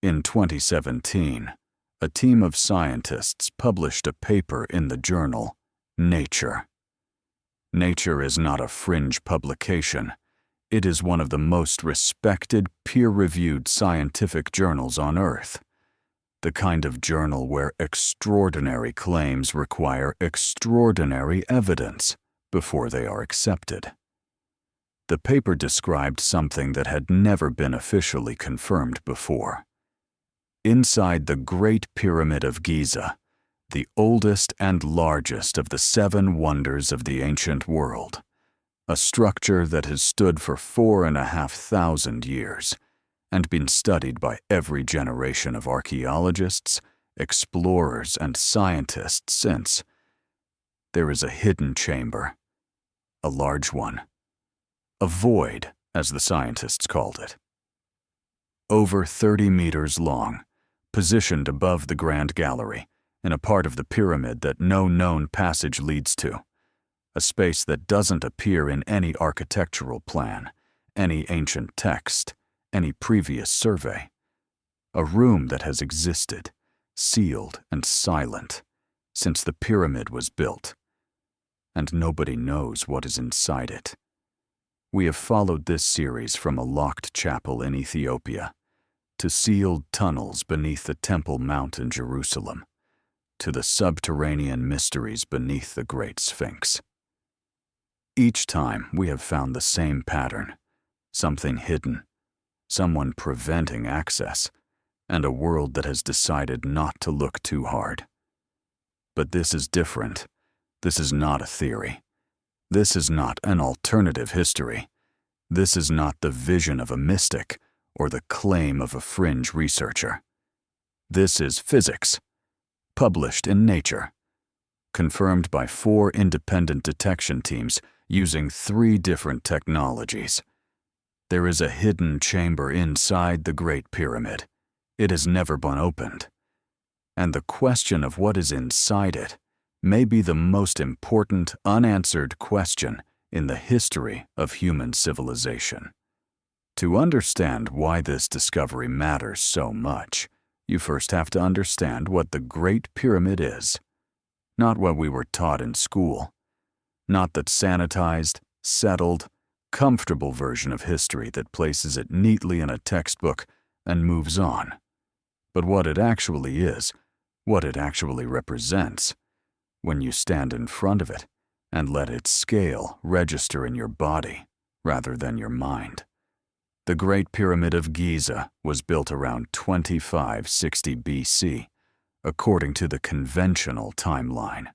In 2017, a team of scientists published a paper in the journal Nature. Nature is not a fringe publication. It is one of the most respected, peer-reviewed scientific journals on Earth. The kind of journal where extraordinary claims require extraordinary evidence before they are accepted. The paper described something that had never been officially confirmed before. Inside the Great Pyramid of Giza, the oldest and largest of the 7 wonders of the ancient world, a structure that has stood for 4,500 years and been studied by every generation of archaeologists, explorers, and scientists since, there is a hidden chamber, a large one, a void, as the scientists called it. Over 30 meters long, positioned above the Grand Gallery, in a part of the pyramid that no known passage leads to, a space that doesn't appear in any architectural plan, any ancient text, any previous survey. A room that has existed, sealed and silent, since the pyramid was built. And nobody knows what is inside it. We have followed this series from a locked chapel in Ethiopia, to sealed tunnels beneath the Temple Mount in Jerusalem, to the subterranean mysteries beneath the Great Sphinx. Each time we have found the same pattern, something hidden, someone preventing access, and a world that has decided not to look too hard. But this is different. This is not a theory. This is not an alternative history. This is not the vision of a mystic or the claim of a fringe researcher. This is physics, published in Nature, confirmed by 4 independent detection teams using 3 different technologies. There is a hidden chamber inside the Great Pyramid. It has never been opened. And the question of what is inside it may be the most important unanswered question in the history of human civilization. To understand why this discovery matters so much, you first have to understand what the Great Pyramid is. Not what we were taught in school. Not that sanitized, settled, comfortable version of history that places it neatly in a textbook and moves on. But what it actually is, what it actually represents, when you stand in front of it and let its scale register in your body rather than your mind. The Great Pyramid of Giza was built around 2560 BC, according to the conventional timeline.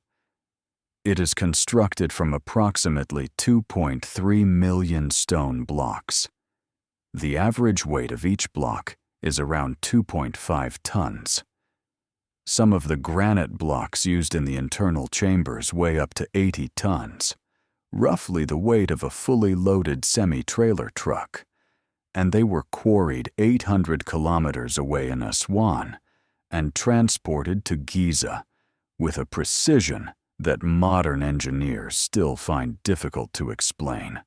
It is constructed from approximately 2.3 million stone blocks. The average weight of each block is around 2.5 tons. Some of the granite blocks used in the internal chambers weigh up to 80 tons, roughly the weight of a fully loaded semi-trailer truck. And they were quarried 800 kilometers away in Aswan and transported to Giza with a precision that modern engineers still find difficult to explain.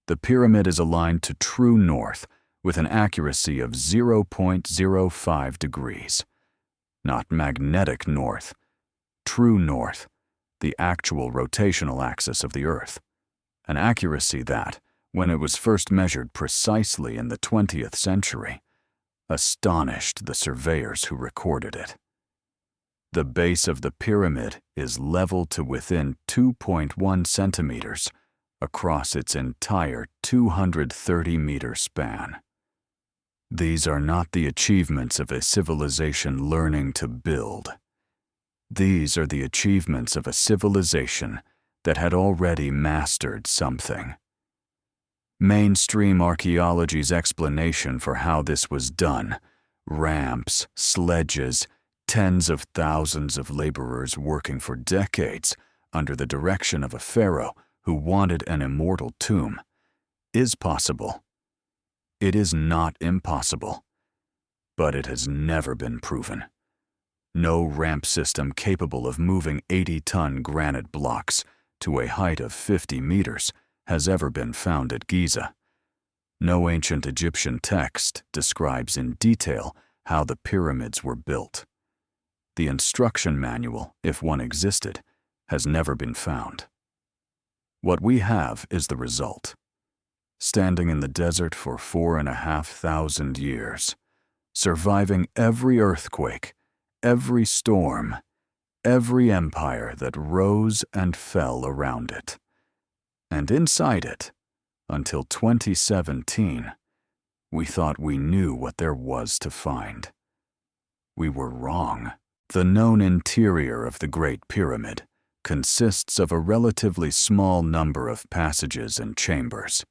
The pyramid is aligned to true north with an accuracy of 0.05 degrees. Not magnetic north, true north, the actual rotational axis of the Earth. An accuracy that, when it was first measured precisely in the 20th century, astonished the surveyors who recorded it. The base of the pyramid is level to within 2.1 centimeters across its entire 230-meter span. These are not the achievements of a civilization learning to build. These are the achievements of a civilization that had already mastered something. Mainstream archaeology's explanation for how this was done, ramps, sledges, tens of thousands of laborers working for decades under the direction of a pharaoh who wanted an immortal tomb, is possible. It is not impossible, but it has never been proven. No ramp system capable of moving 80-ton granite blocks to a height of 50 meters has ever been found at Giza. No ancient Egyptian text describes in detail how the pyramids were built. The instruction manual, if one existed, has never been found. What we have is the result. Standing in the desert for 4,500 years, surviving every earthquake, every storm, every empire that rose and fell around it. And inside it, until 2017, we thought we knew what there was to find. We were wrong. The known interior of the Great Pyramid consists of a relatively small number of passages and chambers.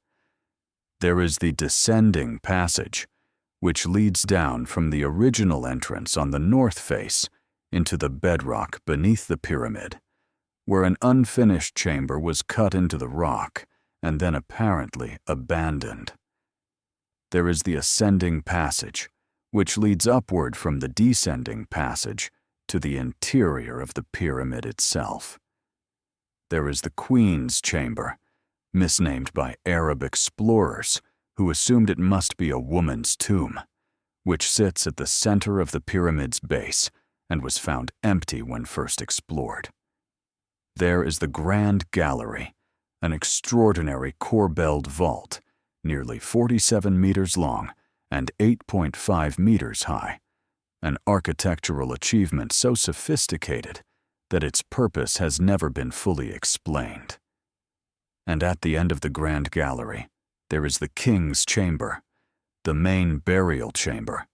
There is the descending passage, which leads down from the original entrance on the north face into the bedrock beneath the pyramid, where an unfinished chamber was cut into the rock and then apparently abandoned. There is the ascending passage, which leads upward from the descending passage to the interior of the pyramid itself. There is the Queen's Chamber, misnamed by Arab explorers who assumed it must be a woman's tomb, which sits at the center of the pyramid's base and was found empty when first explored. There is the Grand Gallery, an extraordinary corbelled vault, nearly 47 meters long and 8.5 meters high, an architectural achievement so sophisticated that its purpose has never been fully explained. And at the end of the Grand Gallery, there is the King's Chamber, the main burial chamber,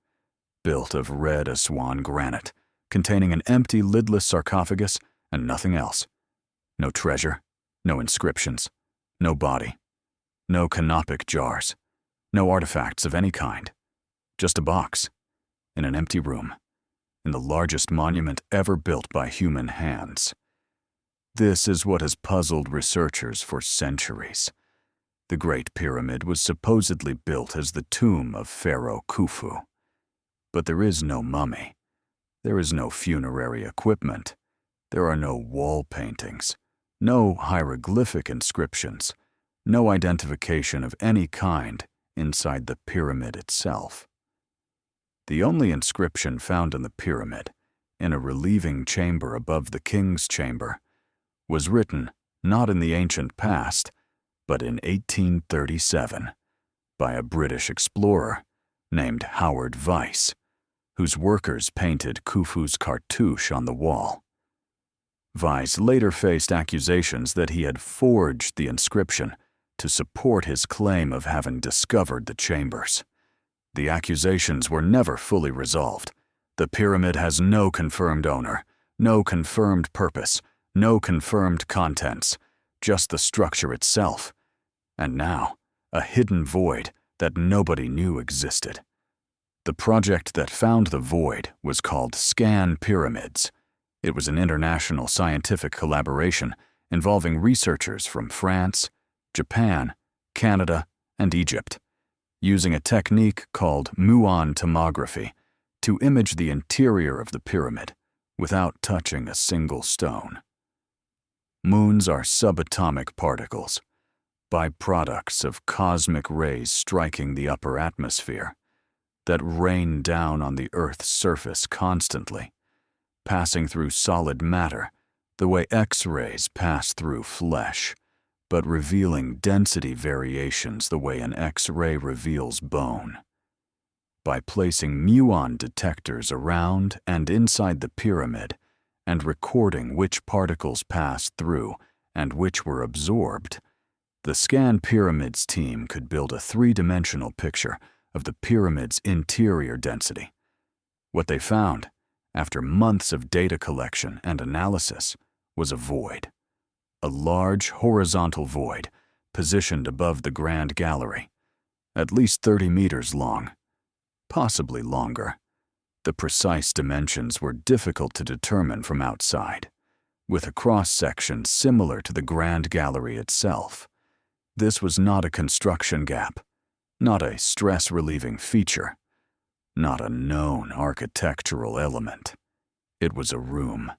built of red Aswan granite, containing an empty lidless sarcophagus and nothing else. No treasure, no inscriptions, no body, no canopic jars, no artifacts of any kind, just a box, in an empty room, in the largest monument ever built by human hands. This is what has puzzled researchers for centuries. The Great Pyramid was supposedly built as the tomb of Pharaoh Khufu. But there is no mummy. There is no funerary equipment. There are no wall paintings, no hieroglyphic inscriptions, no identification of any kind inside the pyramid itself. The only inscription found in the pyramid, in a relieving chamber above the King's Chamber, was written not in the ancient past, but in 1837, by a British explorer named Howard Vyse, whose workers painted Khufu's cartouche on the wall. Vyse later faced accusations that he had forged the inscription to support his claim of having discovered the chambers. The accusations were never fully resolved. The pyramid has no confirmed owner, no confirmed purpose, no confirmed contents, just the structure itself. And now, a hidden void that nobody knew existed. The project that found the void was called ScanPyramids. It was an international scientific collaboration involving researchers from France, Japan, Canada, and Egypt, using a technique called muon tomography to image the interior of the pyramid without touching a single stone. Moons are subatomic particles, byproducts of cosmic rays striking the upper atmosphere, that rain down on the Earth's surface constantly, passing through solid matter the way X-rays pass through flesh, but revealing density variations the way an X-ray reveals bone. By placing muon detectors around and inside the pyramid and recording which particles passed through and which were absorbed, the ScanPyramids team could build a three-dimensional picture of the pyramid's interior density. What they found, after months of data collection and analysis, was a void. A large horizontal void positioned above the Grand Gallery, at least 30 meters long, possibly longer. The precise dimensions were difficult to determine from outside, with a cross-section similar to the Grand Gallery itself. This was not a construction gap, not a stress-relieving feature, not a known architectural element. It was a room.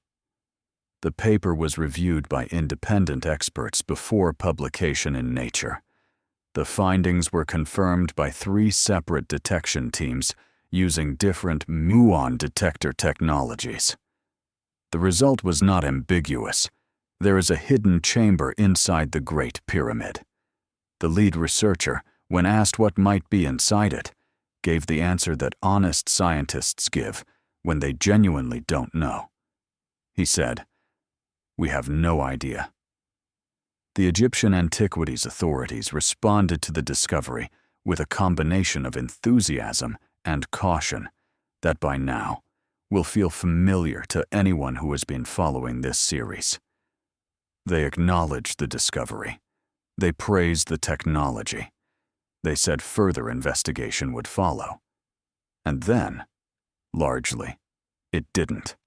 The paper was reviewed by independent experts before publication in Nature. The findings were confirmed by 3 separate detection teams using different muon detector technologies. The result was not ambiguous. There is a hidden chamber inside the Great Pyramid. The lead researcher, when asked what might be inside it, gave the answer that honest scientists give when they genuinely don't know. He said, "We have no idea." The Egyptian Antiquities authorities responded to the discovery with a combination of enthusiasm and caution that by now will feel familiar to anyone who has been following this series. They acknowledged the discovery. They praised the technology. They said further investigation would follow. And then, largely, it didn't.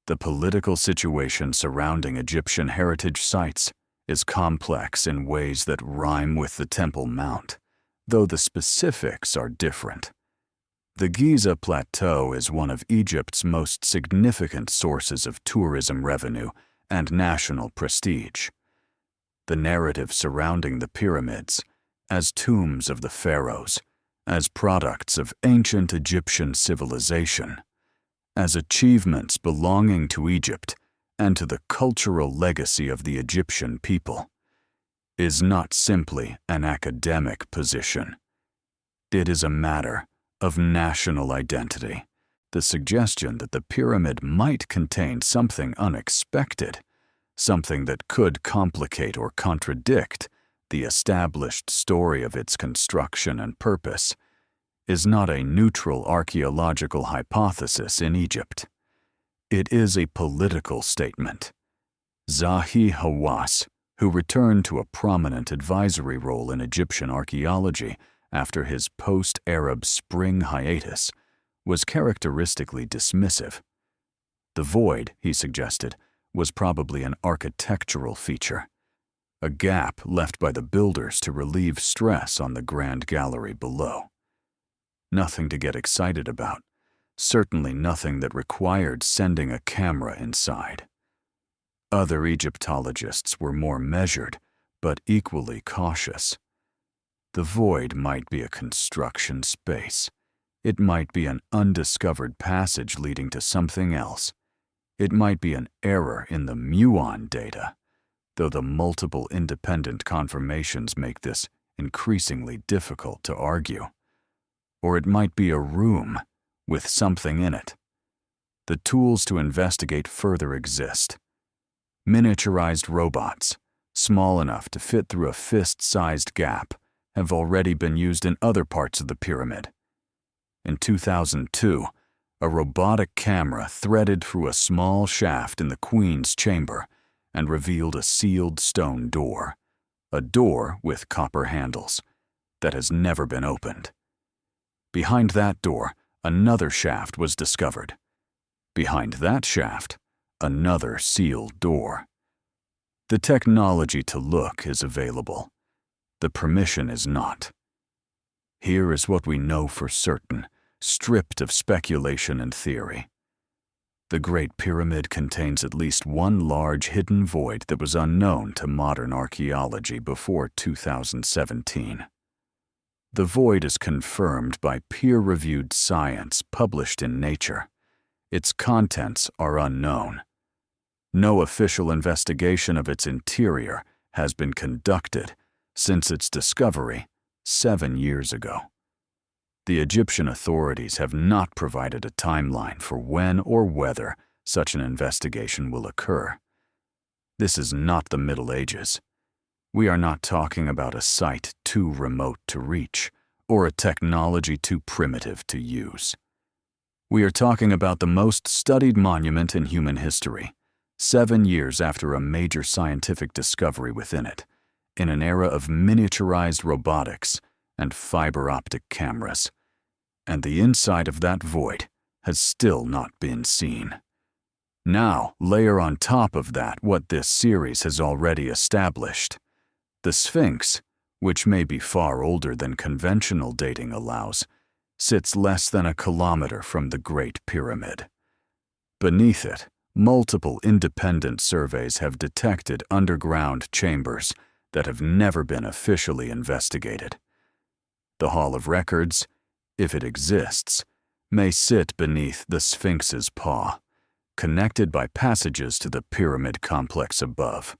The political situation surrounding Egyptian heritage sites is complex in ways that rhyme with the Temple Mount, though the specifics are different. The Giza Plateau is one of Egypt's most significant sources of tourism revenue and national prestige. The narrative surrounding the pyramids, as tombs of the pharaohs, as products of ancient Egyptian civilization, as achievements belonging to Egypt and to the cultural legacy of the Egyptian people, is not simply an academic position. It is a matter of national identity. The suggestion that the pyramid might contain something unexpected, something that could complicate or contradict the established story of its construction and purpose, is not a neutral archaeological hypothesis in Egypt. It is a political statement. Zahi Hawass, who returned to a prominent advisory role in Egyptian archaeology after his post-Arab Spring hiatus, was characteristically dismissive. The void, he suggested, was probably an architectural feature, a gap left by the builders to relieve stress on the grand gallery below. Nothing to get excited about, certainly nothing that required sending a camera inside. Other Egyptologists were more measured, but equally cautious. The void might be a construction space. It might be an undiscovered passage leading to something else. It might be an error in the muon data, though the multiple independent confirmations make this increasingly difficult to argue. Or it might be a room with something in it. The tools to investigate further exist. Miniaturized robots, small enough to fit through a fist-sized gap, have already been used in other parts of the pyramid. In 2002, a robotic camera threaded through a small shaft in the Queen's chamber and revealed a sealed stone door, a door with copper handles, that has never been opened. Behind that door, another shaft was discovered. Behind that shaft, another sealed door. The technology to look is available. The permission is not. Here is what we know for certain, stripped of speculation and theory. The Great Pyramid contains at least one large hidden void that was unknown to modern archaeology before 2017. The void is confirmed by peer-reviewed science published in Nature. Its contents are unknown. No official investigation of its interior has been conducted since its discovery 7 years ago. The Egyptian authorities have not provided a timeline for when or whether such an investigation will occur. This is not the Middle Ages. We are not talking about a site too remote to reach or a technology too primitive to use. We are talking about the most studied monument in human history, 7 years after a major scientific discovery within it, in an era of miniaturized robotics and fiber optic cameras. And the inside of that void has still not been seen. Now, layer on top of that what this series has already established. The Sphinx, which may be far older than conventional dating allows, sits less than a kilometer from the Great Pyramid. Beneath it, multiple independent surveys have detected underground chambers that have never been officially investigated. The Hall of Records, if it exists, may sit beneath the Sphinx's paw, connected by passages to the pyramid complex above.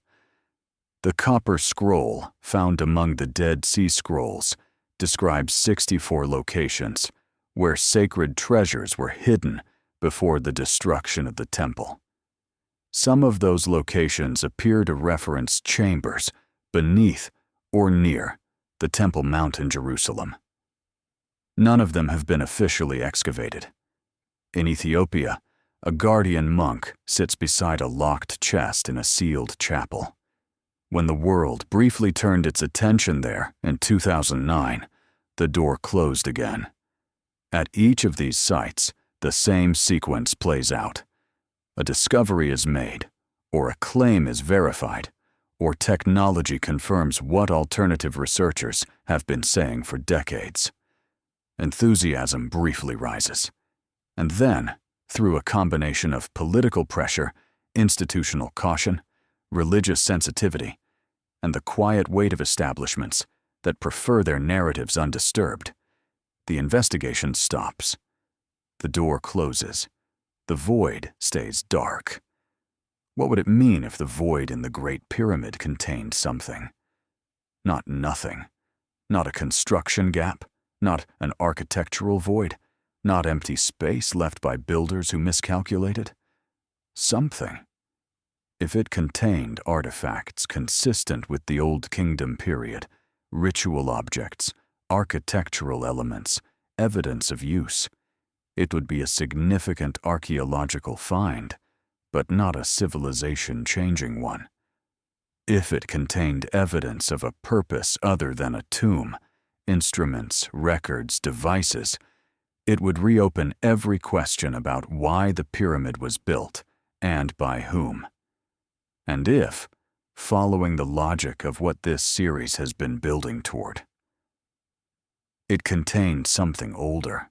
The copper scroll found among the Dead Sea Scrolls describes 64 locations where sacred treasures were hidden before the destruction of the temple. Some of those locations appear to reference chambers beneath or near the Temple Mount in Jerusalem. None of them have been officially excavated. In Ethiopia, a guardian monk sits beside a locked chest in a sealed chapel. When the world briefly turned its attention there in 2009, the door closed again. At each of these sites, the same sequence plays out. A discovery is made, or a claim is verified, or technology confirms what alternative researchers have been saying for decades. Enthusiasm briefly rises, and then, through a combination of political pressure, institutional caution, religious sensitivity, and the quiet weight of establishments that prefer their narratives undisturbed, the investigation stops. The door closes. The void stays dark. What would it mean if the void in the Great Pyramid contained something? Not nothing. Not a construction gap. Not an architectural void. Not empty space left by builders who miscalculated. Something. If it contained artifacts consistent with the Old Kingdom period, ritual objects, architectural elements, evidence of use, it would be a significant archaeological find, but not a civilization-changing one. If it contained evidence of a purpose other than a tomb, instruments, records, devices, it would reopen every question about why the pyramid was built and by whom. And if, following the logic of what this series has been building toward, it contained something older,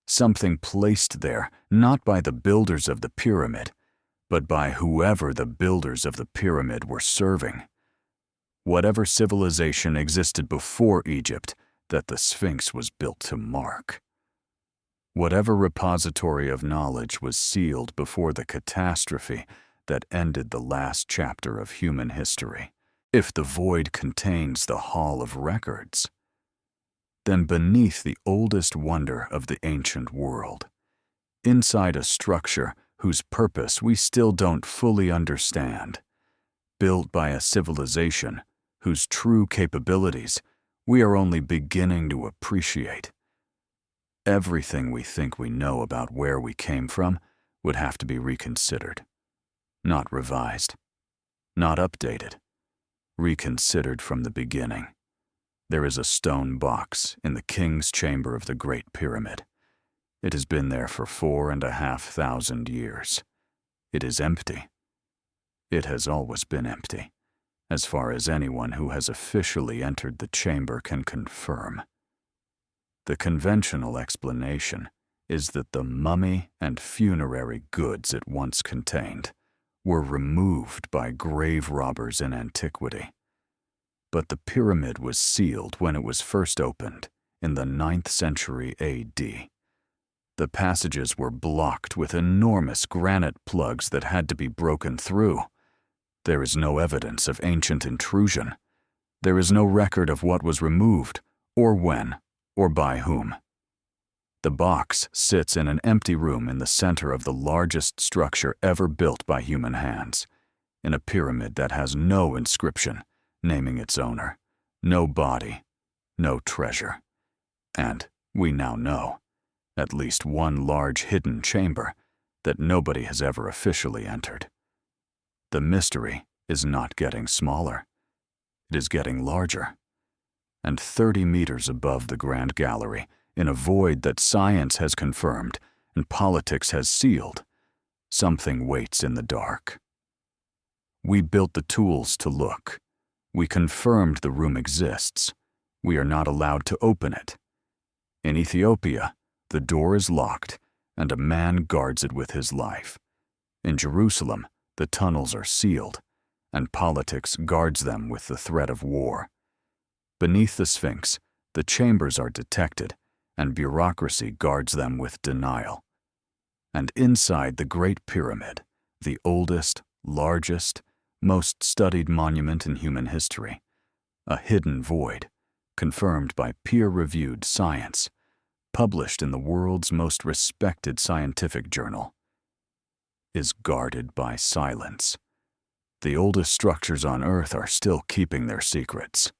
something placed there not by the builders of the pyramid, but by whoever the builders of the pyramid were serving. Whatever civilization existed before Egypt that the Sphinx was built to mark. Whatever repository of knowledge was sealed before the catastrophe that ended the last chapter of human history. If the void contains the Hall of Records, then beneath the oldest wonder of the ancient world, inside a structure whose purpose we still don't fully understand, built by a civilization whose true capabilities we are only beginning to appreciate, everything we think we know about where we came from would have to be reconsidered. Not revised, not updated, reconsidered from the beginning. There is a stone box in the king's chamber of the Great Pyramid. It has been there for 4,500 years. It is empty. It has always been empty, as far as anyone who has officially entered the chamber can confirm. The conventional explanation is that the mummy and funerary goods it once contained were removed by grave robbers in antiquity. But the pyramid was sealed when it was first opened in the 9th century AD. The passages were blocked with enormous granite plugs that had to be broken through. There is no evidence of ancient intrusion. There is no record of what was removed, or when, or by whom. The box sits in an empty room in the center of the largest structure ever built by human hands, in a pyramid that has no inscription naming its owner, no body, no treasure. And we now know, at least one large hidden chamber that nobody has ever officially entered. The mystery is not getting smaller. It is getting larger. And 30 meters above the Grand Gallery, in a void that science has confirmed and politics has sealed, something waits in the dark. We built the tools to look. We confirmed the room exists. We are not allowed to open it. In Ethiopia, the door is locked, and a man guards it with his life. In Jerusalem, the tunnels are sealed, and politics guards them with the threat of war. Beneath the Sphinx, the chambers are detected, and bureaucracy guards them with denial. And inside the Great Pyramid, the oldest, largest, most studied monument in human history, a hidden void, confirmed by peer-reviewed science, published in the world's most respected scientific journal, is guarded by silence. The oldest structures on Earth are still keeping their secrets,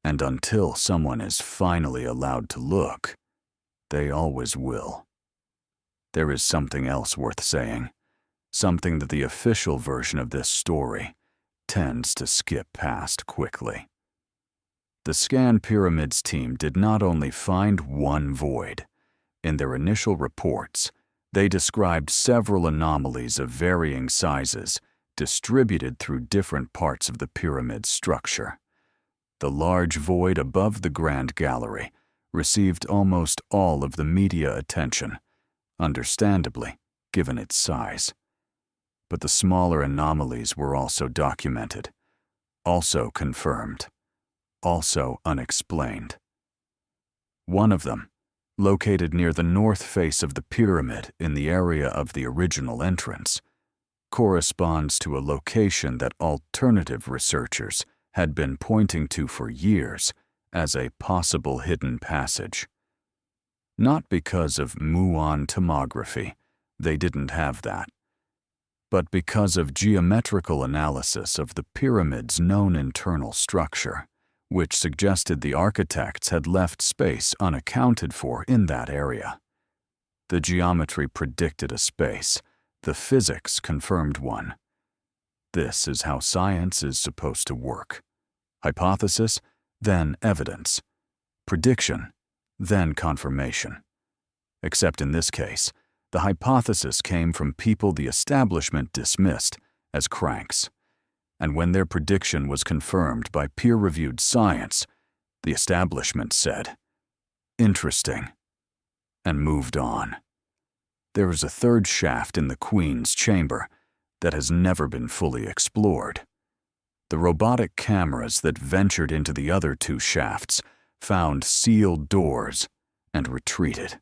and until someone is finally allowed to look, they always will. There is something else worth saying, something that the official version of this story tends to skip past quickly. The ScanPyramids team did not only find one void. In their initial reports, they described several anomalies of varying sizes distributed through different parts of the pyramid's structure. The large void above the Grand Gallery received almost all of the media attention, understandably, given its size. But the smaller anomalies were also documented, also confirmed, also unexplained. One of them, located near the north face of the pyramid in the area of the original entrance, corresponds to a location that alternative researchers had been pointing to for years as a possible hidden passage. Not because of muon tomography, they didn't have that, but because of geometrical analysis of the pyramid's known internal structure, which suggested the architects had left space unaccounted for in that area. The geometry predicted a space, the physics confirmed one. This is how science is supposed to work. Hypothesis, then evidence. Prediction, then confirmation. Except in this case, the hypothesis came from people the establishment dismissed as cranks. And when their prediction was confirmed by peer-reviewed science, the establishment said, "Interesting," and moved on. There is a third shaft in the Queen's chamber that has never been fully explored. The robotic cameras that ventured into the other two shafts found sealed doors and retreated.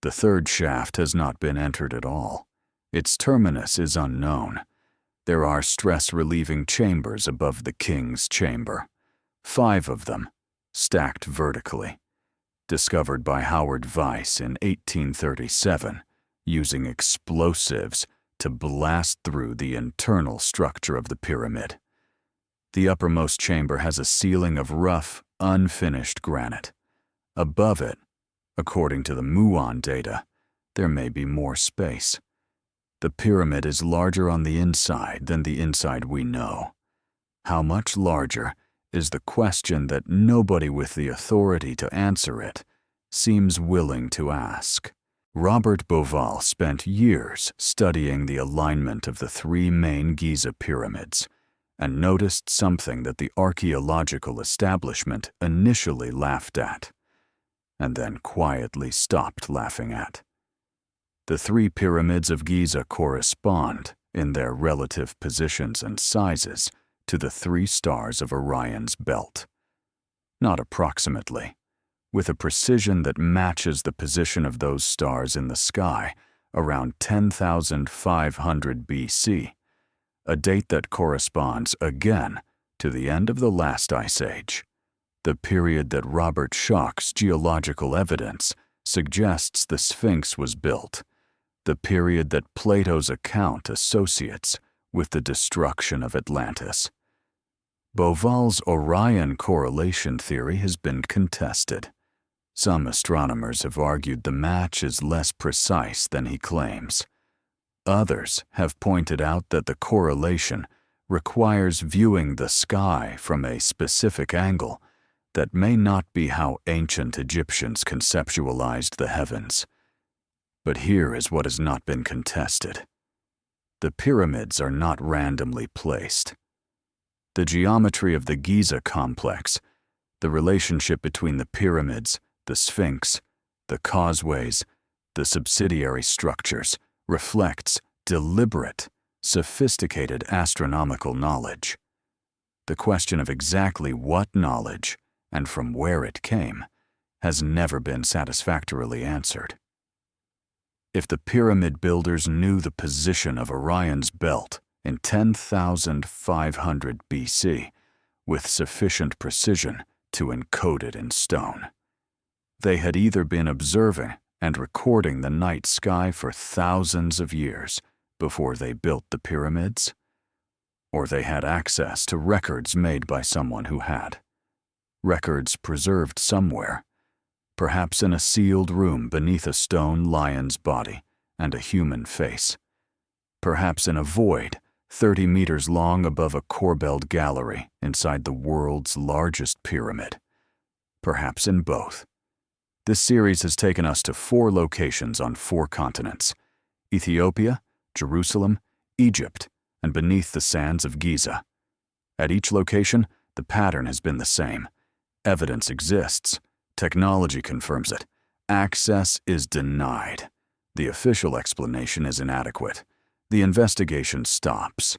The third shaft has not been entered at all. Its terminus is unknown. There are stress-relieving chambers above the king's chamber, 5 of them, stacked vertically, discovered by Howard Weiss in 1837, using explosives to blast through the internal structure of the pyramid. The uppermost chamber has a ceiling of rough, unfinished granite. Above it, according to the muon data, there may be more space. The pyramid is larger on the inside than the inside we know. How much larger is the question that nobody with the authority to answer it seems willing to ask. Robert Bauval spent years studying the alignment of the 3 main Giza pyramids and noticed something that the archaeological establishment initially laughed at, and then quietly stopped laughing at. The 3 pyramids of Giza correspond, in their relative positions and sizes, to the 3 stars of Orion's belt. Not approximately, with a precision that matches the position of those stars in the sky around 10,500 BC, a date that corresponds again to the end of the last ice age, the period that Robert Schoch's geological evidence suggests the Sphinx was built, the period that Plato's account associates with the destruction of Atlantis. Bauval's Orion correlation theory has been contested. Some astronomers have argued the match is less precise than he claims. Others have pointed out that the correlation requires viewing the sky from a specific angle that may not be how ancient Egyptians conceptualized the heavens. But here is what has not been contested. The pyramids are not randomly placed. The geometry of the Giza complex, the relationship between the pyramids, the Sphinx, the causeways, the subsidiary structures, reflects deliberate, sophisticated astronomical knowledge. The question of exactly what knowledge and from where it came has never been satisfactorily answered. If the pyramid builders knew the position of Orion's belt in 10,500 BC with sufficient precision to encode it in stone, they had either been observing and recording the night sky for thousands of years before they built the pyramids, or they had access to records made by someone who had. Records preserved somewhere, perhaps in a sealed room beneath a stone lion's body and a human face, perhaps in a void 30 meters long above a corbelled gallery inside the world's largest pyramid, perhaps in both. This series has taken us to 4 locations on 4 continents: Ethiopia, Jerusalem, Egypt, and beneath the sands of Giza. At each location, the pattern has been the same. Evidence exists. Technology confirms it. Access is denied. The official explanation is inadequate. The investigation stops.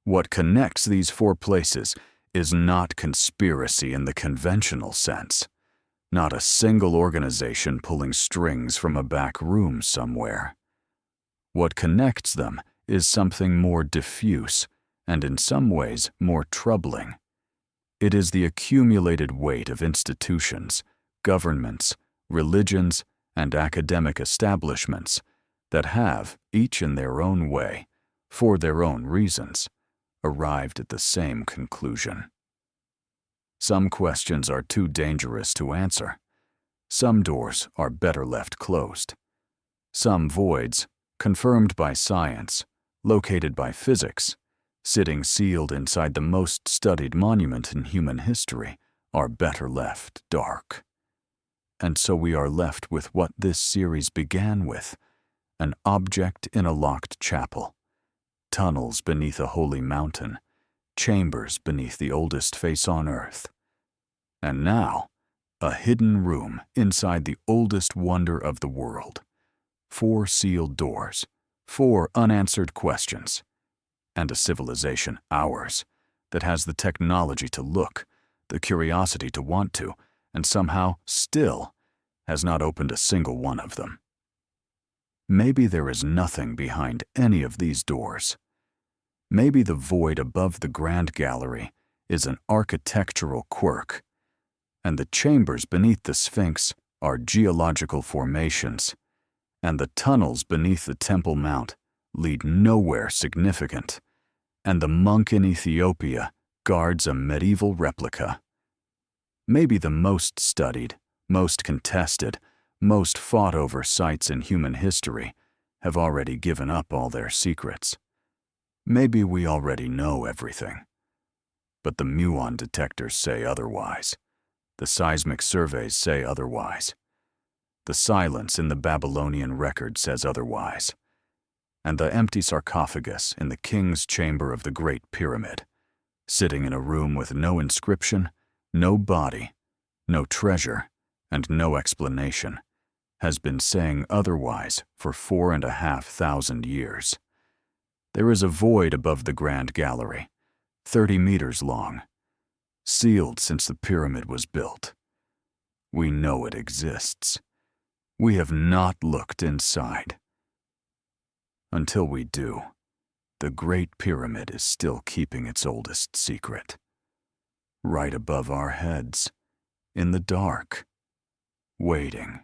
What connects these 4 places is not conspiracy in the conventional sense. Not a single organization pulling strings from a back room somewhere. What connects them is something more diffuse and in some ways more troubling. It is the accumulated weight of institutions, governments, religions, and academic establishments that have, each in their own way, for their own reasons, arrived at the same conclusion. Some questions are too dangerous to answer. Some doors are better left closed. Some voids, confirmed by science, located by physics, sitting sealed inside the most studied monument in human history, are better left dark. And so we are left with what this series began with: an object in a locked chapel, tunnels beneath a holy mountain, chambers beneath the oldest face on earth. And now, a hidden room inside the oldest wonder of the world. 4 sealed doors, 4 unanswered questions, and a civilization, ours, that has the technology to look, the curiosity to want to, and somehow still has not opened a single one of them. Maybe there is nothing behind any of these doors. Maybe the void above the Grand Gallery is an architectural quirk, and the chambers beneath the Sphinx are geological formations, and the tunnels beneath the Temple Mount lead nowhere significant, and the monk in Ethiopia guards a medieval replica. Maybe the most studied, most contested, most fought over sites in human history have already given up all their secrets. Maybe we already know everything. But the muon detectors say otherwise. The seismic surveys say otherwise. The silence in the Babylonian record says otherwise. And the empty sarcophagus in the king's chamber of the Great Pyramid, sitting in a room with no inscription, no body, no treasure, and no explanation, has been saying otherwise for 4,500 years. There is a void above the Grand Gallery, 30 meters long, sealed since the pyramid was built. We know it exists. We have not looked inside. Until we do, the Great Pyramid is still keeping its oldest secret. Right above our heads, in the dark, waiting.